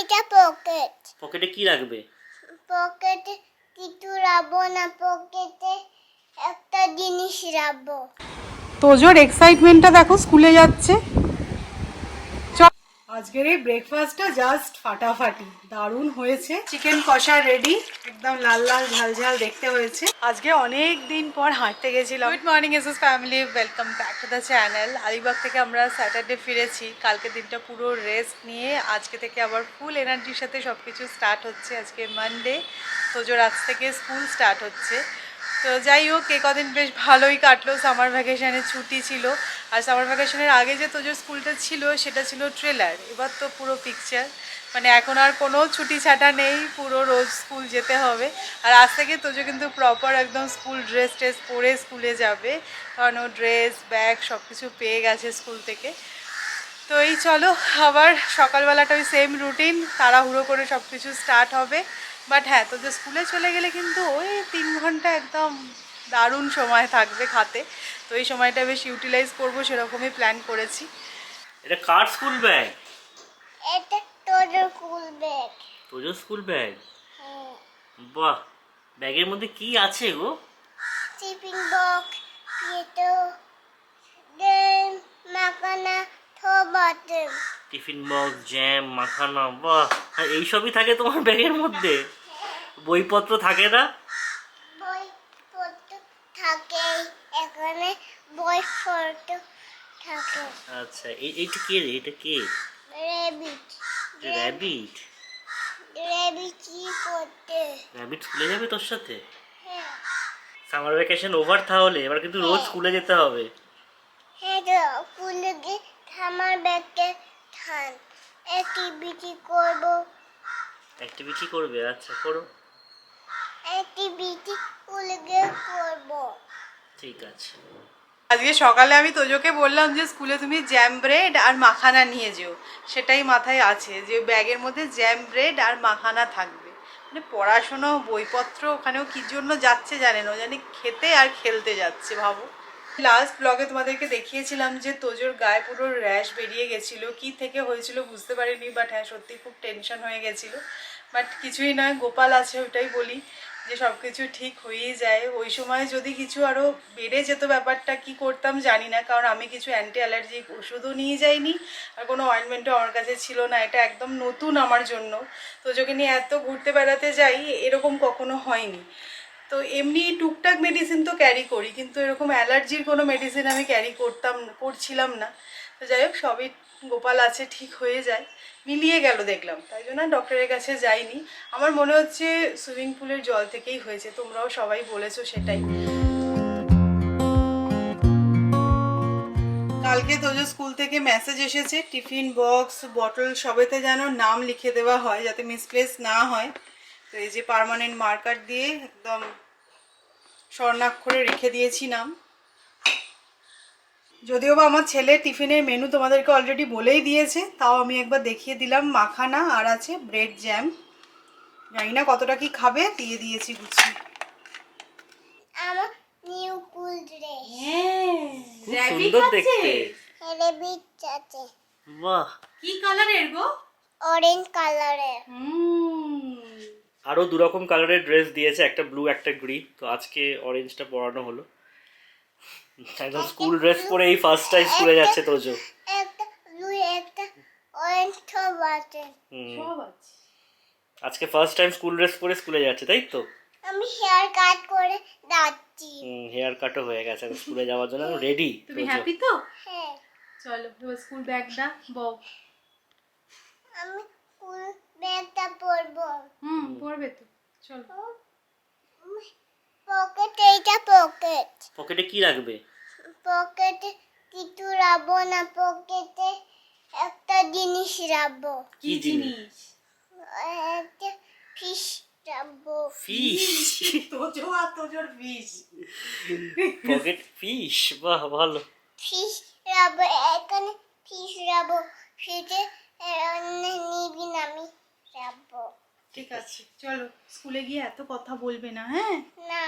এটা পকেট। পকেটে কি রাখবে? পকেটে কিছু রাখবো না, পকেটে একটা জিনিস রাখবো। তোজোর এক্সাইটমেন্টটা দেখো, স্কুলে যাচ্ছে। আজকের এই ব্রেকফাস্টটা জাস্ট ফাটাফাটি, দারুণ হয়েছে। চিকেন কষা রেডি, একদম লাল লাল ঝাল ঝাল দেখতে হয়েছে। আজকে অনেক দিন পর হাঁটতে গেছিলাম। Good morning SS family, welcome back to the channel. Alibag থেকে আমরা স্যাটারডে ফিরেছি। কালকে দিনটা পুরো রেস্ট নিয়ে আজকে থেকে আবার ফুল এনার্জির সাথে সব কিছু স্টার্ট হচ্ছে। আজকে মানডে, তোজোর আজ থেকে স্কুল স্টার্ট হচ্ছে। তো যাই হোক, এ কদিন বেশ ভালোই কাটলো। সামার ভ্যাকেশনের ছুটি ছিল, আর সামার ভ্যাকেশনের আগে যে তোজোর স্কুলটা ছিল সেটা ছিল ট্রেলার। এবার তো পুরো পিকচার, মানে এখন আর কোনো ছুটি ছাটা নেই, পুরো রোজ স্কুল যেতে হবে। আর আজ থেকে তোজো কিন্তু প্রপার একদম স্কুল ড্রেস ট্রেস পরে স্কুলে যাবে, কারণ ও ড্রেস ব্যাগ সব কিছু পেয়ে গেছে স্কুল থেকে। তো এই চলো, আবার সকালবেলাটা ওই সেম রুটিন, তাড়াহুড়ো করে সব কিছু স্টার্ট হবে। বাট হ্যাঁ, তোদের স্কুলে চলে গেলে কিন্তু ওই 3 ঘন্টা একদম দারুণ সময় থাকবে হাতে। তো এই সময়টা বেশ ইউটিলাইজ করবো, সেরকমই প্ল্যান করেছি। এটা কার স্কুল ব্যাগ? এটা তোর স্কুল ব্যাগ। তোজোর স্কুল ব্যাগ? বাহ, ব্যাগের মধ্যে কি আছে গো? টিফিন বক্স, পেটো, দেন মাখানা, থবাতে। টিফিন বক্স, জ্যাম, মাখানা, বাহ। আর এইসবই থাকে তোমার ব্যাগের মধ্যে? বইপত্র থাকে না? বইপত্র থাকে, এখানে বইপত্র থাকে। আচ্ছা, এইটা কে রে? এটা কে? রেবিট। র্যাবিট? রেবিট কি করতে? র্যাবিট স্কুলে যাবে তোর সাথে? হ্যাঁ সামার ভ্যাকেশন ওভার তাহলে, এবার কিন্তু রোজ স্কুলে যেতে হবে। হ্যাঁ, তো স্কুলে গিয়ে আমার ব্যাগকে থান অ্যাক্টিভিটি করবো। অ্যাক্টিভিটি করবে? আচ্ছা, করো। অ্যাক্টিভিটি স্কুলে গিয়ে করবো। ঠিক আছে। আজকে সকালে আমি তোজোকে বললাম যে স্কুলে তুমি জ্যাম ব্রেড আর মাখানা নিয়ে যেও, সেটাই মাথায় আছে যে ব্যাগের মধ্যে জ্যাম ব্রেড আর মাখানা থাকবে। মানে পড়াশুনো বইপত্র ওখানেও কী জন্য যাচ্ছে জানেন, ও জানি খেতে আর খেলতে যাচ্ছে। ভাবো, লাস্ট ব্লগে তোমাদেরকে দেখিয়েছিলাম যে তোজোর গায়ে পুরো র্যাশ বেরিয়ে গেছিলো, কি থেকে হয়েছিল বুঝতে পারিনি। বাট হ্যাঁ, সত্যি খুব টেনশন হয়ে গেছিলো। বাট কিছুই নয়, গোপাল আছে, ওটাই বলি যে সব কিছু ঠিক হয়েই যায়। ওই সময় যদি কিছু আরও বেড়ে যেত ব্যাপারটা, কি করতাম জানি না, কারণ আমি কিছু অ্যান্টি অ্যালার্জিক ওষুধও নিয়ে যাইনি, আর কোনো অয়েন্টমেন্টও আমার কাছে ছিল না। এটা একদম নতুন আমার জন্য। তো তোজোকে নিয়ে এত ঘুরতে বেড়াতে যাই, এরকম কখনো হয়নি। তো এমনি টুকটাক মেডিসিন তো ক্যারি করি, কিন্তু এরকম অ্যালার্জির কোনো মেডিসিন আমি ক্যারি করছিলাম না। তো যাই হোক, সবই গোপাল আছে, ঠিক হয়ে যায়, মিলিয়ে গেল দেখলাম, তাই জন্য ডক্টরের কাছে যাইনি। আমার মনে হচ্ছে সুইমিং পুলের জল থেকেই হয়েছে, তোমরাও সবাই বলেছো সেটাই। কালকে তোজো স্কুল থেকে মেসেজ এসেছে, টিফিন বক্স বটল সবেতে যেন নাম লিখে দেওয়া হয় যাতে মিসপ্লেস না হয়। তো এই যে পার্মানেন্ট মার্কার দিয়ে একদম স্বর্ণাক্ষরে রেখে দিয়েছি নাম। যদিও বা আমার ছেলে টিফিনের মেনু তোমাদেরকে অলরেডি বলেই দিয়েছে, তাও আমি একবার দেখিয়ে দিলাম। মাখানা আর আছে ব্রেড জ্যাম, জানি না কতটা কি খাবে, দিয়ে দিয়েছি গুছিয়ে। আমার নিউ স্কুল ড্রেস। খুব সুন্দর দেখতে। রেবিট আছে। বাহ, কি কালারের গো? অরেঞ্জ কালারের। আরো দু রকম কালারের ড্রেস দিয়েছে, একটা ব্লু একটা গ্রিন। তো আজকে অরেঞ্জটা পরানো হলো। একদম স্কুল ড্রেস পরে এই ফার্স্ট টাইম স্কুলে যাচ্ছে তোজো। একটা ব্লু, একটা অরেঞ্জ, সব আছে। সব আছে। আজকে ফার্স্ট টাইম স্কুল ড্রেস পরে স্কুলে যাচ্ছে, তাই তো? আমি হেয়ার কাট করে যাচ্ছি। হেয়ার কাটও হয়ে গেছে, স্কুলে যাওয়ার জন্য রেডি। তুমি হ্যাপি তো? হ্যাঁ, চলো এবার স্কুল ব্যাগটা বউ। আমি স্কুল ব্যাগটা পরবো। পড়বে তো, চলো। পকেট, এইটা পকেট। পকেটে কি রাখবে? পকেটে কিছু রাখবো না, পকেটে একটা জিনিস রাখবো। কি জিনিস? একটা ফিশ রাখবো। ফিশ? তোজো আর তোজোর ফিশ। পকেট ফিশ, বাহ ভালো। ফিশ রাখবো, এখানে ফিশ রাখবো, ফিশে নিবি না, আমি রাখবো। ঠিক আছে, চলো স্কুলে গিয়ে এত কথা বলবে না, হ্যাঁ? না,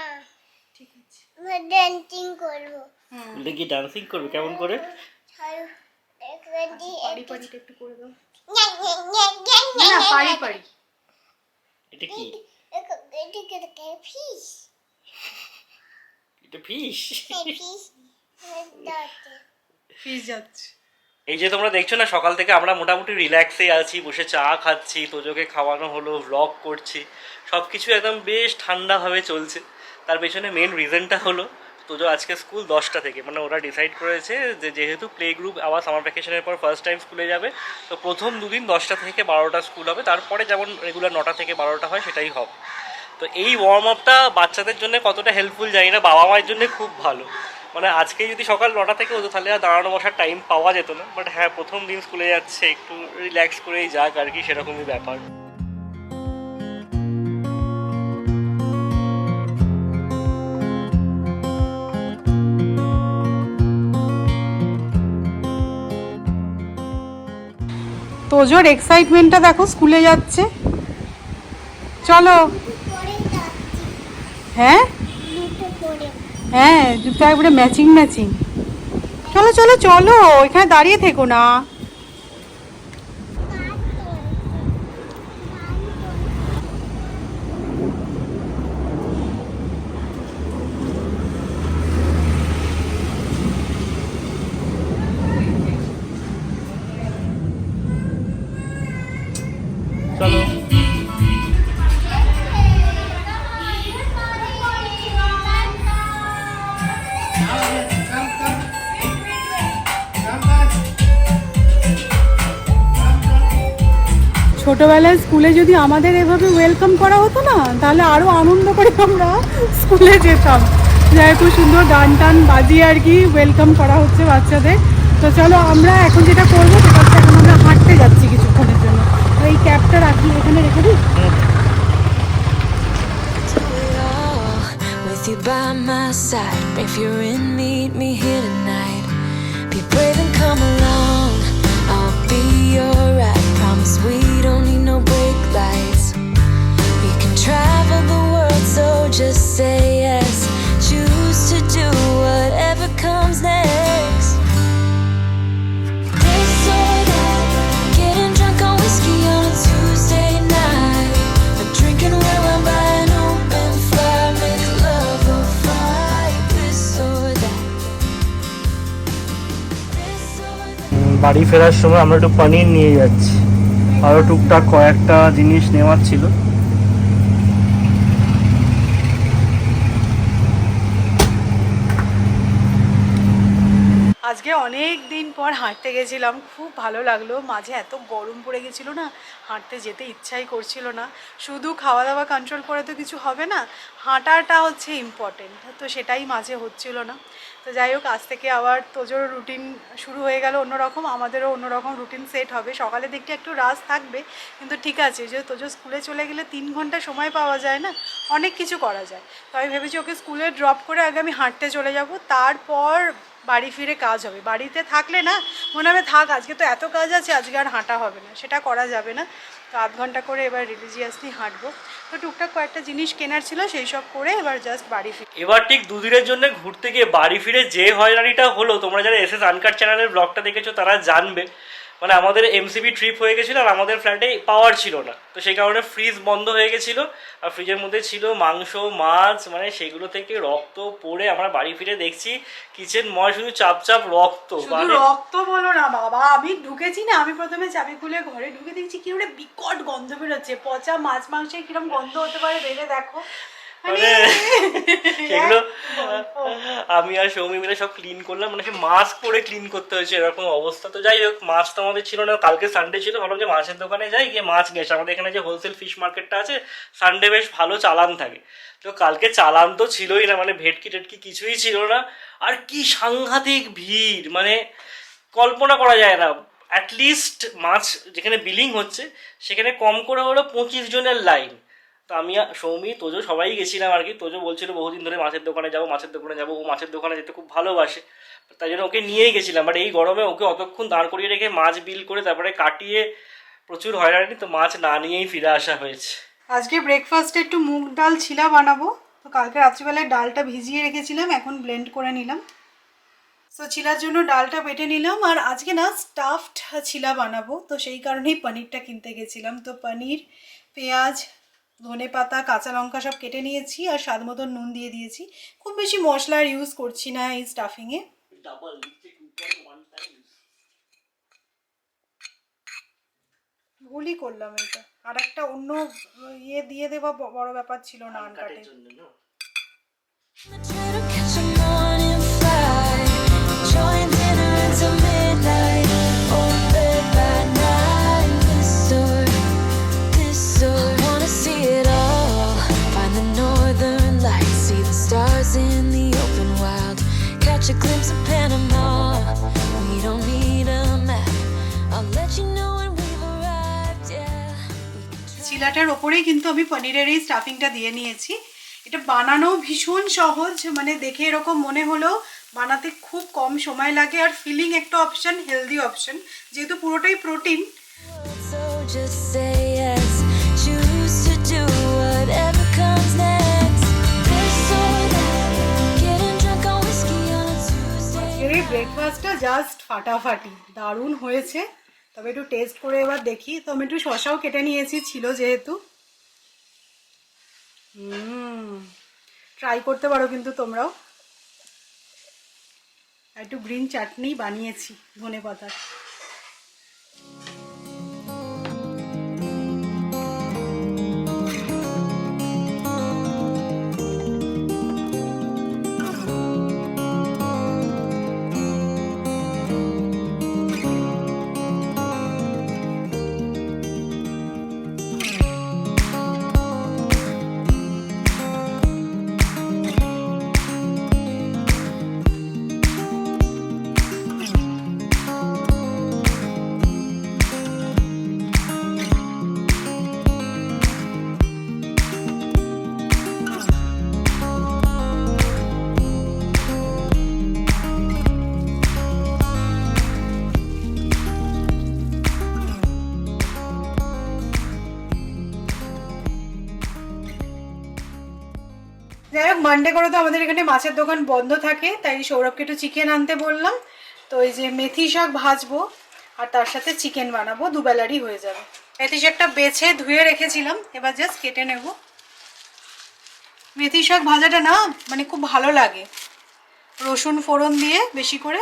ঠিক আছে। আমি ডান্সিং করবো। স্কুলে গিয়ে ডান্সিং করবে? কেমন করে? ছাড়ো, এখানে পাড়ি পাড়িটা একটু করে দাও। না, না, পারি পারি। এটা কি? এটা ফিশ এটা ফিশ। ফিশ দাঁতে ফিস যাচ্ছে। এই যে তোমরা দেখছো না, সকাল থেকে আমরা মোটামুটি রিল্যাক্সে আছি, বসে চা খাচ্ছি, তোজোকে খাওয়ানো হলো, ভ্লগ করছি, সব কিছু একদম বেশ ঠান্ডাভাবে চলছে। তার পেছনে মেন রিজনটা হলো তোজো আজকে স্কুল 10টা থেকে, মানে ওরা ডিসাইড করেছে যে যেহেতু প্লে গ্রুপ আবার সামার ভ্যাকেশনের পর ফার্স্ট টাইম স্কুলে যাবে, তো প্রথম দুদিন 10টা থেকে 12টা স্কুল হবে, তারপরে যেমন রেগুলার 9টা থেকে 12টা হয় সেটাই হবে। তো এই ওয়ার্ম আপটা বাচ্চাদের জন্য কতটা হেল্পফুল জানি না, বাবা মায়ের জন্য খুব ভালো। মানে আজকে যদি সকাল 9টা থেকে হতো তাহলে আর দাঁড়ানো বসার টাইম পাওয়া যেত না, বাট হ্যাঁ প্রথম দিন স্কুলে যাচ্ছে, একটু রিল্যাক্স করেই যাক আর কি, সেরকমই ব্যাপার। তোজোর এক্সাইটমেন্টটা দেখো, স্কুলে যাচ্ছে। চলো। পরে যাচ্ছি হ্যাঁ দুটো পরে হ্যাঁ, জুতো একবারে ম্যাচিং ম্যাচিং। চলো চলো চলো, এখানে দাঁড়িয়ে থেকো না। চলো। ছোটবেলায় স্কুলে যদি আমাদের এভাবে ওয়েলকাম করা হতো না, তাহলে আরো আনন্দ করে আমরা স্কুলে যেতাম। যাই খুব সুন্দর গান টান বাজিয়ে আর কি ওয়েলকাম করা হচ্ছে বাচ্চাদের। তো চলো আমরা এখন যেটা করবো সেটা হচ্ছে, এখন আমরা হাঁটতে যাচ্ছি কিছুক্ষণের জন্য। তো এই ক্যাবটা রাখি এখানে, রেখে দিই। With you by my side, if you're in, meet me here tonight. Be brave and come along, I'll be your ride. Promise we don't need no brake lights. We can travel the world, so just say yes. Choose to do whatever comes next. This or that, getting drunk on whiskey on a Tuesday night, or drinking red wine by an open fire, make love or fight. This or that. This or that. বাড়ি ফেরার সময় আমরা একটু পনির নিয়ে যাচ্ছি, আরও টুকটাক কয়েকটা জিনিস নেওয়ার ছিল। আজকে অনেক দিন পর হাঁটতে গেছিলাম, খুব ভালো লাগলো। মাঝে এত গরম পড়ে গেছিলো না, হাঁটতে যেতে ইচ্ছাই করছিল না। শুধু খাওয়া দাওয়া কন্ট্রোল করে তো কিছু হবে না, হাঁটাটা হচ্ছে ইম্পর্টেন্ট, তো সেটাই মাঝে হচ্ছিল না। তো যাই হোক, আজ থেকে আবার তোজোর রুটিন শুরু হয়ে গেল অন্যরকম, আমাদেরও অন্যরকম রুটিন সেট হবে। সকালের দিকটা একটু রাশ থাকবে, কিন্তু ঠিক আছে, যে তোজো স্কুলে চলে গেলে 3 ঘন্টা সময় পাওয়া যায় না, অনেক কিছু করা যায়। তো আমি ভেবেছি ওকে স্কুলে ড্রপ করে আগে আমি হাঁটতে চলে যাব, তারপর বাড়ি ফিরে কাজ হবে। বাড়িতে থাকলে না মনে হবে থাক, আজকে তো এত কাজ আছে, আজকে আর হাঁটা হবে না, সেটা করা যাবে না। তো আধ ঘন্টা করে এবার রিলিজিয়াসলি হাঁটবো। তো টুকটাক কয়েকটা জিনিস কেনার ছিল, সেই সব করে এবার জাস্ট বাড়ি ফিরে। এবার ঠিক দুদিনের জন্য ঘুরতে গিয়ে বাড়ি ফিরে যে হয়রানিটা হলো, তোমরা যারা এসএস আনকাট চ্যানেলের ব্লগটা দেখেছো তারা জানবে। মানে আমাদের এমসিবি ট্রিপ হয়ে গেছিলো, আর আমাদের ফ্ল্যাটে পাওয়ার ছিল না, তো সেই কারণে ফ্রিজ বন্ধ হয়ে গেছিলো, আর ফ্রিজের মধ্যে ছিল মাংস, মাছ, মানে সেগুলো থেকে রক্ত পড়ে আমরা বাড়ি ফিরে দেখছি কিচেন ময় শুধু চাপ চাপ রক্ত। শুধু মানে রক্ত বলো না বাবা, আমি ঢুকেছি না, আমি প্রথমে চাবি খুলে ঘরে ঢুকে দেখছি কি ওটা বিকট গন্ধ বেরোচ্ছে, পচা মাছ মাংসের কিরম গন্ধ হতে পারে ভেবে দেখো। মানে সেগুলো আমি আর সৌমি মিলে সব ক্লিন করলাম, মানে সে মাস্ক পরে ক্লিন করতে হয়েছে এরকম অবস্থা। তো যাই হোক, মাছ তো আমাদের ছিল না, কালকে সানডে ছিল, ভাবলাম যে মাছের দোকানে যাই, গিয়ে মাছ নিয়ে আসি। আমাদের এখানে যে হোলসেল ফিশ মার্কেটটা আছে, সানডে বেশ ভালো চালান থাকে। তো কালকে চালান তো ছিলই না, মানে ভেটকি টেটকি কিছুই ছিল না। আর কি সাংঘাতিক ভিড়, মানে কল্পনা করা যায় না। অ্যাটলিস্ট মাছ যেখানে বিলিং হচ্ছে সেখানে কম করে হলো 25 জনের লাইন। তো আমি সৌমি তোজো সবাই গেছিলাম আর কি। তোজো বলছিল বহুদিন ধরে মাছের দোকানে যাবো, মাছের দোকানে যাবো, ও মাছের দোকানে যেতে খুব ভালোবাসে, তাই জন্য ওকে নিয়েই গেছিলাম। বাট এই গরমে ওকে অতক্ষণ দাঁড় করিয়ে রেখে মাছ বিল করে তারপরে কাটিয়ে প্রচুর হয়রানি, তো মাছ না নিয়েই ফিরে আসা হয়েছে। আজকে ব্রেকফাস্টে একটু মুগ ডাল ছিলা বানাবো। তো কালকে রাত্রিবেলায় ডালটা ভিজিয়ে রেখেছিলাম, এখন ব্লেন্ড করে নিলাম। সো চিলার জন্য ডালটা বেটে নিলাম, আর আজকে না স্টাফড চিলা বানাবো, তো সেই কারণেই পনিরটা কিনতে গেছিলাম। তো পনির, পেঁয়াজ, ধনেপাতা, কাঁচা লঙ্কা সব কেটে নিয়েছি, আর স্বাদ মতো নুন দিয়ে দিয়েছি। খুব বেশি মশলা আর ইউজ করছি না এই স্টাফিংয়ে। ভুলই করলাম এটা, আর একটা অন্য ইয়ে দিয়ে দেওয়া বড় ব্যাপার ছিল না আনকাটে। Try to catch a morning flight, join dinner until midnight, or bed by night. This or I wanna see it all. Find the northern lights, see the stars in the open wild, catch a glimpse of Panama. We don't need a map. I'll let you know when we've arrived. Yeah. চিলাটার ওপরেই কিন্তু আমি পনিরের এই স্টাফিংটা দিয়ে নিয়েছি। এটা বানানো ভীষণ সহজ, মানে দেখে এরকম মনে হলো, বানাতে খুব কম সময় লাগে, আর ফিলিং একটা অপশন, হেলদি অপশন, যেহেতু পুরোটাই protein. So just say yes, choose to do whatever comes next. This or that, getting drunk on whiskey on a Tuesday. এই ব্রেকফাস্টটা জাস্ট ফাটাফাটি, দারুণ হয়েছে। তবে একটু টেস্ট করে এবার দেখি। তো আমি একটু শসাও কেটে নিয়েছি, ছিল যেহেতু। ট্রাই করতে পারো কিন্তু তোমরাও। একটু গ্রিন চাটনি বানিয়েছি ধনেপাতার। যাই হোক, মানডে করে তো আমাদের এখানে মাছের দোকান বন্ধ থাকে, তাই সৌরভকে একটু চিকেন আনতে বললাম। তো এই যে মেথি শাক ভাজবো, আর তার সাথে চিকেন বানাবো, দুবেলারই হয়ে যাবে। মেথি শাকটা বেছে ধুয়ে রেখেছিলাম, এবার জাস্ট কেটে নেব। মেথি শাক ভাজাটা না মানে খুব ভালো লাগে, রসুন ফোড়ন দিয়ে বেশি করে।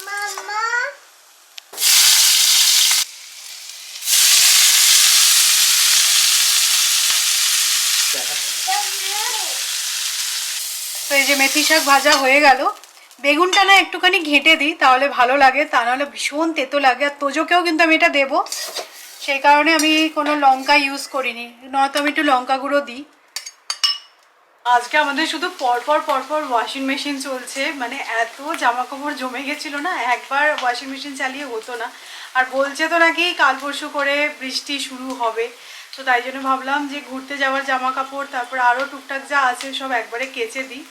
Mama. তো এই যে মেথি শাক ভাজা হয়ে গেল। বেগুনটা না একটুখানি ঘেঁটে দিই, তাহলে ভালো লাগে, তা নাহলে ভীষণ তেতো লাগে। আর তোজোকেও কিন্তু আমি এটা দেবো, সেই কারণে আমি কোনো লঙ্কা ইউজ করিনি, নয়তো আমি একটু লঙ্কা গুঁড়ো দিই। আজকে আমাদের শুধু পরপর ওয়াশিং মেশিন চলছে, মানে এত জামা কাপড় জমে গেছিল না, একবার ওয়াশিং মেশিন চালিয়ে হতো না। আর বলছে তো নাকি কাল পরশু করে বৃষ্টি শুরু হবে, তো তাই জন্য ভাবলাম যে ঘুরতে যাওয়ার জামা কাপড়, তারপর আরও টুকটাক যা আছে সব একবারে কেচে দিই।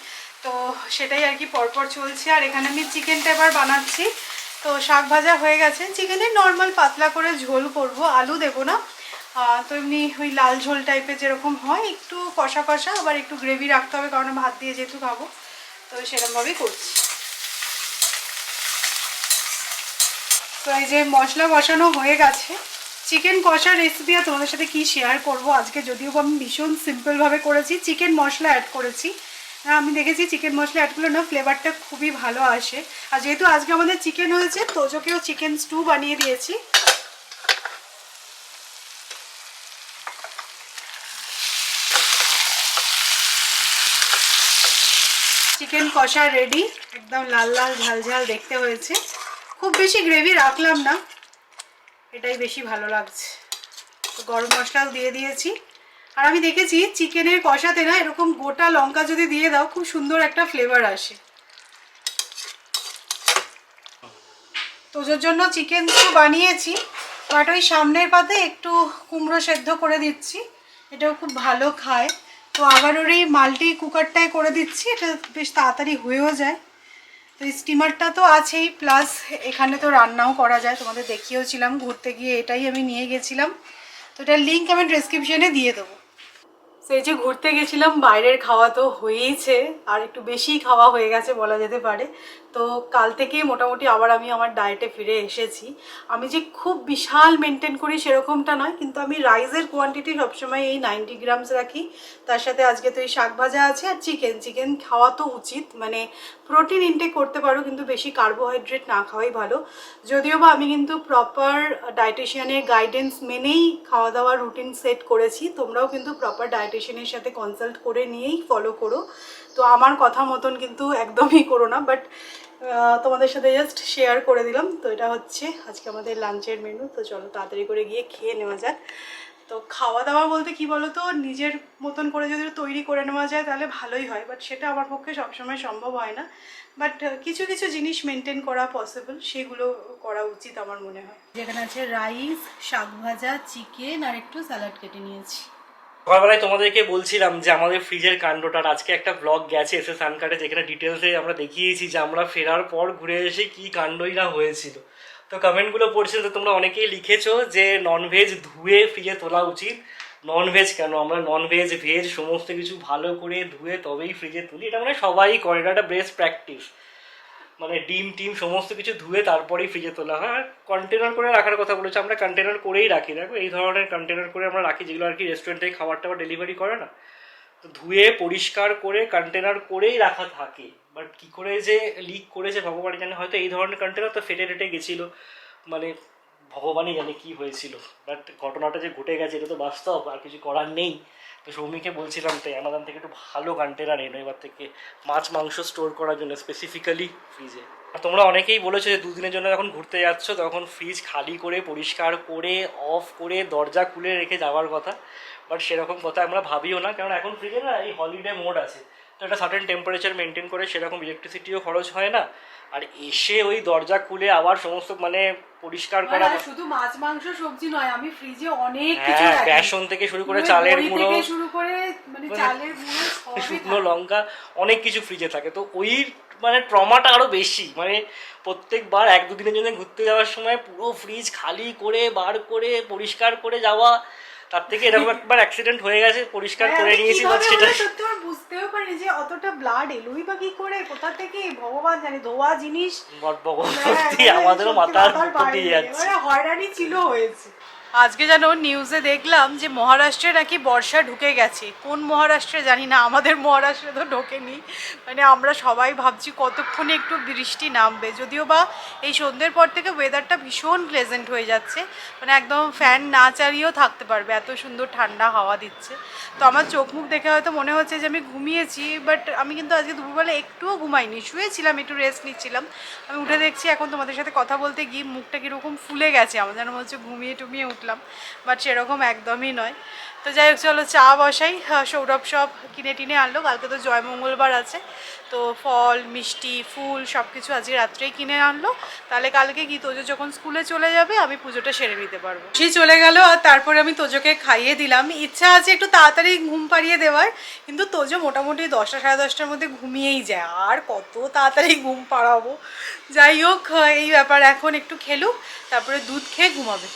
তো সেটাই আর কি পরপর চলছে। আর এখানে আমি চিকেনটা এবার বানাচ্ছি। তো শাক ভাজা হয়ে গেছে, চিকেনের নর্মাল পাতলা করে ঝোল করব, আলু দেবো না। তো এমনি ওই লাল ঝোল টাইপের যেরকম হয়, একটু কষা কষা, আবার একটু গ্রেভি রাখতে হবে, কারণ ভাত দিয়ে যেহেতু খাবো, তো সেরকমভাবেই করছি। তো এই যে মশলা কষানো হয়ে গেছে, চিকেন কষার রেসিপি আর তোমাদের সাথে কি শেয়ার করব আজকে, যদিও আমি ভীষণ সিম্পলভাবে করেছি, চিকেন মশলা অ্যাড করেছি। আমি দেখেছি চিকেন মশলা অ্যাড করলে না ফ্লেভারটা খুবই ভালো আসে। আর যেহেতু আজকে আমাদের চিকেন হয়েছে, তোজোকেও চিকেন স্টু বানিয়ে দিয়েছি। চিকেন কষা রেডি, একদম লাল লাল ঝাল ঝাল দেখতে হয়েছে। খুব বেশি গ্রেভি রাখলাম না, এটাই বেশি ভালো লাগছে। তো গরম মশলাও দিয়ে দিয়েছি। আর আমি দেখেছি চিকেনের কষাতে না এরকম গোটা লঙ্কা যদি দিয়ে দাও, খুব সুন্দর একটা ফ্লেভার আসে। তোজোর জন্য চিকেন স্টু বানিয়েছি, বাট ওই সামনের পাতে একটু কুমড়ো সেদ্ধ করে দিচ্ছি, এটাও খুব ভালো খায়। তো আবার ওর এই মাল্টি কুকারটায় করে দিচ্ছি, এটা বেশ তাড়াতাড়ি হয়েও যায়। তো স্টিমারটা তো আছেই, প্লাস এখানে তো রান্নাও করা যায়, তোমাদের দেখিয়েওছিলাম ঘুরতে গিয়ে, এটাই আমি নিয়ে গেছিলাম। তো এটার লিঙ্ক আমি ডেসক্রিপশনে দিয়ে দেবো। সেই যে ঘুরতে গেছিলাম, বাইরের খাওয়া তো হয়েইছে, আর একটু বেশিই খাওয়া হয়ে গেছে বলা যেতে পারে। তো কাল থেকেই মোটামুটি আবার আমি আমার ডায়েটে ফিরে এসেছি। আমি যে খুব বিশাল মেনটেন করি সেরকমটা নয়, কিন্তু আমি রাইসের কোয়ান্টিটি সবসময় এই 90 গ্রামস রাখি। তার সাথে আজকে তো এই শাক ভাজা আছে আর চিকেন খাওয়া তো উচিত, মানে প্রোটিন ইনটেক করতে পারো, কিন্তু বেশি কার্বোহাইড্রেট না খাওয়াই ভালো। যদিও বা আমি কিন্তু প্রপার ডায়েটিশিয়ানের গাইডেন্স মেনেই খাওয়া দাওয়ার রুটিন সেট করেছি, তোমরাও কিন্তু প্রপার ডায়েটিশিয়ানের সাথে কনসাল্ট করে নিয়েই ফলো করো। তো আমার কথা মতন কিন্তু একদমই করো না, বাট তোমাদের সাথে জাস্ট শেয়ার করে দিলাম। তো এটা হচ্ছে আজকে আমাদের লাঞ্চের মেনু। তো চলো তাড়াতাড়ি করে গিয়ে খেয়ে নেওয়া যাক। তো খাওয়া দাওয়া বলতে কি বলো তো, নিজের মতন করে যদি তৈরি করে নেওয়া যায় তাহলে ভালোই হয়, বাট সেটা আমার পক্ষে সবসময় সম্ভব হয় না। বাট কিছু কিছু জিনিস মেনটেন করা পসিবল, সেগুলো করা উচিত আমার মনে হয়। যেখানে আছে রাইস, শাক ভাজা, চিকেন আর একটু স্যালাড কেটে নিয়েছি। সকালবেলায় তোমাদেরকে বলছিলাম যে আমাদের ফ্রিজের কাণ্ডটার আজকে একটা ব্লগ গেছে এসে সানকাটে, যেখানে ডিটেলসে আমরা দেখিয়েছি যে আমরা ফেরার পর ঘুরে এসে কি কাণ্ডই না হয়েছিল। তো কমেন্টগুলো পড়ছিল, তো তোমরা অনেকেই লিখেছো যে ননভেজ ধুয়ে ফ্রিজে তোলা উচিত। ননভেজ কেন, আমরা ননভেজ ভেজ সমস্ত কিছু ভালো করে ধুয়ে তবেই ফ্রিজে তুলি। এটা মানে সবাই করে, এটা একটা বেস্ট প্র্যাকটিস। মানে ডিম টিম সমস্ত কিছু ধুয়ে তারপরেই ফ্রিজে তোলা হয়। আর কন্টেনার করে রাখার কথা বলেছে, আমরা কন্টেনার করেই রাখি। দেখো এই ধরনের কন্টেনার করে আমরা রাখি, যেগুলো আর কি রেস্টুরেন্টে খাবার টাবার ডেলিভারি করে না, তো ধুয়ে পরিষ্কার করে কন্টেনার করেই রাখা থাকে। বাট কী করে যে লিক করেছে ভগবানই জানে, হয়তো এই ধরনের কন্টেনার তো ফেটে টেটে গেছিলো, মানে ভগবানই জানে কী হয়েছিল। বাট ঘটনাটা যে ঘটে গেছে এটা তো বাস্তব, আর কিছু করার নেই। তো সৌমিকে বলছিলাম তাই অ্যামাজন থেকে একটু ভালো কন্টেনার এনো এবার থেকে মাছ মাংস স্টোর করার জন্য, স্পেসিফিক্যালি ফ্রিজে। আর তোমরা অনেকেই বলেছো যে দুদিনের জন্য যখন ঘুরতে যাচ্ছ তখন ফ্রিজ খালি করে পরিষ্কার করে অফ করে দরজা খুলে রেখে যাওয়ার কথা। বাট সেরকম কথা আমরা ভাবিও না, কারণ এখন ফ্রিজে না এই হলিডে মোড আছে, তো একটা সার্টেন টেম্পারেচার মেনটেন করে সেরকম ইলেকট্রিসিটিও খরচ হয় না। আর এসে ওই দরজা খুলে আবার সমস্ত মানে পরিষ্কার করা, শুধু মাছ মাংস সবজি নয়, আমি ফ্রিজে অনেক কিছু হ্যাঁ রাখি, বেসন থেকে শুরু করে চালের গুঁড়ো থেকে শুরু করে মানে চালের গুঁড়ো সবই শুকনো থাকে। লঙ্কা অনেক কিছু ফ্রিজে থাকে। তো ওই মানে ট্রমাটা আরো বেশি, মানে প্রত্যেকবার এক দুদিনের জন্য ঘুরতে যাওয়ার সময় পুরো ফ্রিজ খালি করে বার করে পরিষ্কার করে যাওয়া, তার থেকে এরকম একবার অ্যাক্সিডেন্ট হয়ে গেছে, পরিষ্কার করে নিয়েছি বাট সেটা সত্যি আমার বুঝতেও পারিনি যে অতটা ব্লাড এলোই বা কি করে, কোথা থেকে ভগবান জানে। ধোয়া জিনিস সত্যি আমাদেরও মাথার উপর দিয়ে যাচ্ছে। হয়রানি ছিল হয়েছে। আজকে যেন নিউজে দেখলাম যে মহারাষ্ট্রে নাকি বর্ষা ঢুকে গেছে। কোন মহারাষ্ট্রে জানি না, আমাদের মহারাষ্ট্রে তো ঢোকেনি। মানে আমরা সবাই ভাবছি কতক্ষণে একটু বৃষ্টি নামবে, যদিও বা এই সন্ধ্যের পর থেকে ওয়েদারটা ভীষণ প্লেজেন্ট হয়ে যাচ্ছে, মানে একদম ফ্যান না চালিয়েও থাকতে পারবে, এত সুন্দর ঠান্ডা হাওয়া দিচ্ছে। তো আমার চোখ মুখ দেখে হয়তো মনে হচ্ছে যে আমি ঘুমিয়েছি, বাট আমি কিন্তু আজকে দুপুরবেলা একটুও ঘুমাইনি, শুয়েছিলাম, একটু রেস্ট নিচ্ছিলাম। আমি উঠে দেখছি এখন তোমাদের সাথে কথা বলতে গিয়ে মুখটা কীরকম ফুলে গেছে, আমার যেন মনে হচ্ছে ঘুমিয়ে টুমিয়ে উঠলাম, বাট সেরকম একদমই নয়। তো যাই হোক চলো চা বসাই। সৌরভ সব কিনে টিনে আনলো, কালকে তো জয় মঙ্গলবার আছে, তো ফল মিষ্টি ফুল সব কিছু আজকে রাত্রেই কিনে আনলো। তাহলে কালকে কি তোজো যখন স্কুলে চলে যাবে আমি পুজোটা সেরে নিতে পারবো। সে চলে গেল, আর তারপরে আমি তোজোকে খাইয়ে দিলাম। ইচ্ছা আছে একটু তাড়াতাড়ি ঘুম পাড়িয়ে দেওয়ার, কিন্তু তোজো মোটামুটি 10টা সাড়ে 10টার মধ্যে ঘুমিয়েই যায়, আর কত তাড়াতাড়ি ঘুম পাড়াবো। যাই হোক এই ব্যাপার, এখন একটু খেলুক, তারপরে দুধ খেয়ে ঘুমাবে।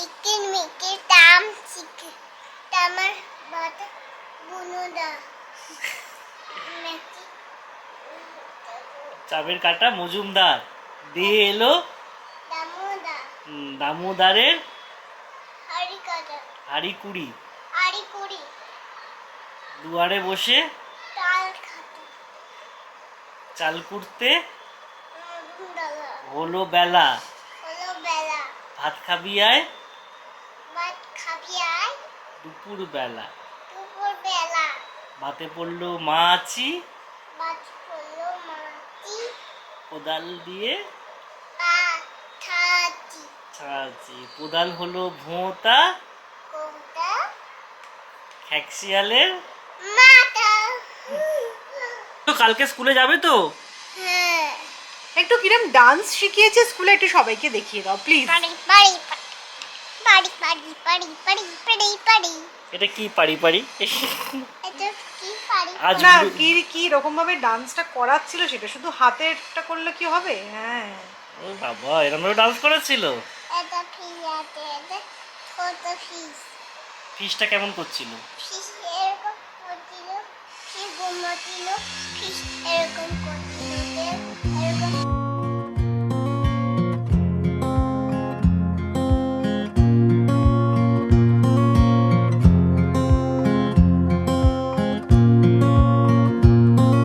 ইকিন মিকির তাম চিকে তামার বাটা বুনুদা মেকি চাবের কাটা মজুমদার দিয়ে এলো দামুদা দামোদারের হাড়ি কাটা হাড়ি কুড়ি, আড়ি কুড়ি দুয়ারে বসে তাল খাতা চাল কুড়তে বুন্দালা হলো বেলা, হলো বেলা ভাত খাবি আয় ভাত খাবি আয় দুপুর বেলা, দুপুর বেলা ভাতে পড়লো মাছি ভাত হলো মাটি কোদাল দিয়ে পাঠাতি ছাড়ছি, কোদাল হলো ভোঁতা কোটা খ্যাকশিয়ালের। মাটা তো কালকে স্কুলে যাবে তো? হ্যাঁ একটু কিরম ডান্স শিখিয়েছে স্কুলে, একটু সবাইকে দেখিয়ে দাও প্লিজ। পাড়ি পাড়ি পাড়ি পাড়ি পাড়ি পাড়ি পাড়ি পাড়ি এটা কি পারি পারি? এটা কি পাড়ি পারি। আজ না ব্লু- কি কি রকম ভাবে ডান্সটা করাচ্ছিল সেটা শুধু হাতেরটা করলে কি হবে? হ্যাঁ ও বাবা, এরকম ভাবে ডান্স করেছিল। এটা ফিস আছে, এটা ছোট ফিস। ফিশটা কেমন করছিল? ফিস এরকম করছিল, ফিস ঘুমাচ্ছিল, ফিস এরকম করছিল, এরকম